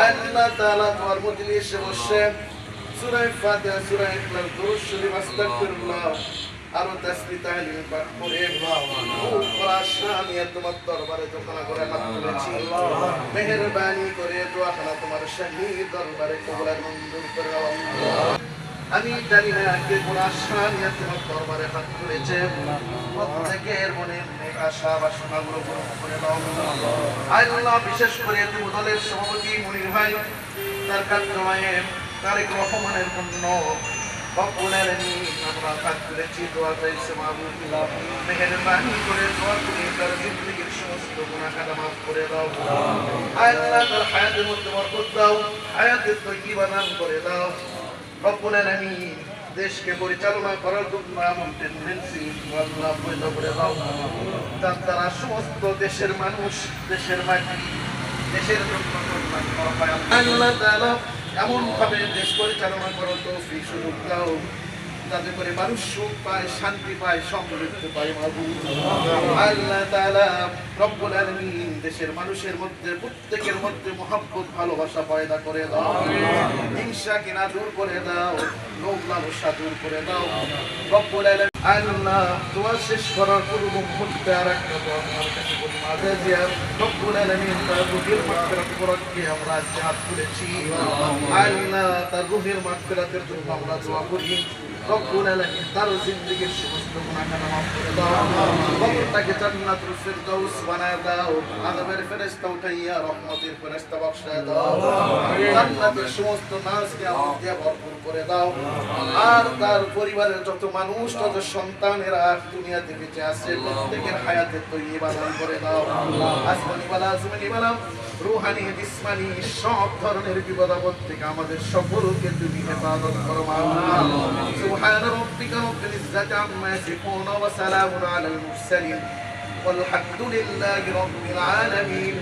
আল্লাহ তাআলা তোমার মজলিসে বসে সূরা ফাতিহা, সূরা ইখলাস, দুরূদ শরীফ, আস্তাগফিরুল্লাহ আরো তাসবিহ তাহলিল পাঠ করে খুব পড়াশোনা নিয়ে তোমার দরবারে দোকানা করে হাত তুলেছি। মেহেরবানি করে দোয়াখানা তোমার শাহী দরবারে কবুল আর মঞ্জুর করে দাও। আমি জানি না কে পড়াশোনা নিয়ে তোমার দরবারে হাত তুলেছে, প্রত্যেকের মনে আশা বাসনাগুলো পূরণ করে দাও। আল্লাহ বিশেষ করে তুমি দলের সভাপতি মনির ভাই, তার কার্যক্রমে তারেক রহমানের জন্য সকলের আমরা কাজ করেছি, দোয়া চাইছে মাহবুবুল্লাহ, মেহেরবানি করে দোয়া করে তার জিন্দেগীর সমস্ত গুনাহ খাতা মাফ করে দাও। আল্লাহ তার হায়াতের মধ্যে বরকত দাও, হায়াতের তৈয়বা দান করে দাও। রব্বুল আলামিন দেশকে পরিচালনা করার জন্য এমন টেন্ডেন্সি আল্লাহ পয়দা করে দাও, যার দ্বারা সমস্ত দেশের মানুষ, দেশের মাটি, দেশের জন্য আল্লাহ তাআলা এমন ভাবে দেশ পরিচালনা করার তৌফিক সুযোগ দাও, যাতে করে মানুষ সুখ পায়, শান্তি পায়, সমৃদ্ধি পায়। আল্লাহ তাআলা রব্বুল আলামিন দেশের মানুষের মধ্যে, প্রত্যেকের মধ্যে মহব্বত, ভালোবাসা পয়দা করে দাও, হিংসা কিনা দূর করে দাও, লোভ লালসা দূর করে দাও। রব্বুল আলামিন আল্লাহ দোয়া শেষ করার পূর্ব মুহূর্তে আর একটা দোয়া আমার কাছে বলি, মাঝে দিয়া রব্বুল আলামিন তার রুহের মাগফিরাত উপলক্ষে আমরা আজকে হাত তুলেছি। আল্লাহ তার রুহের মাগফিরাতের জন্য আমরা দোয়া করি। রব্বুল আলামিন তার জিন্দেগীর সমস্ত গুনাহ খাতা মাফ করে দাও, কবরটাকে জান্নাতুল ফিরদাউস বানায় দাও, আযাবের ফেরেশতা উঠাইয়া রহমতের ফেরেশতা বক্সায় দাও, জান্নাতের সমস্ত নাজকে আমল দিয়ে ভরপুর করে দাও। আর তার পরিবারের যত মানুষ, যত সন্তানেরা দুনিয়াতে বেঁচে আছে, প্রত্যেকের হায়াতে তৈয়বা দান করে দাও। আসমানি বালা, জমিনি বালা, রুহানি, জিসমানি সব ধরনের বিপদ আপদ থেকে আমাদের সকলকে তুমি হেফাজত করো। سبحان ربك رب العزة عما يصفون وسلام على المرسلين والحمد لله رب العالمين.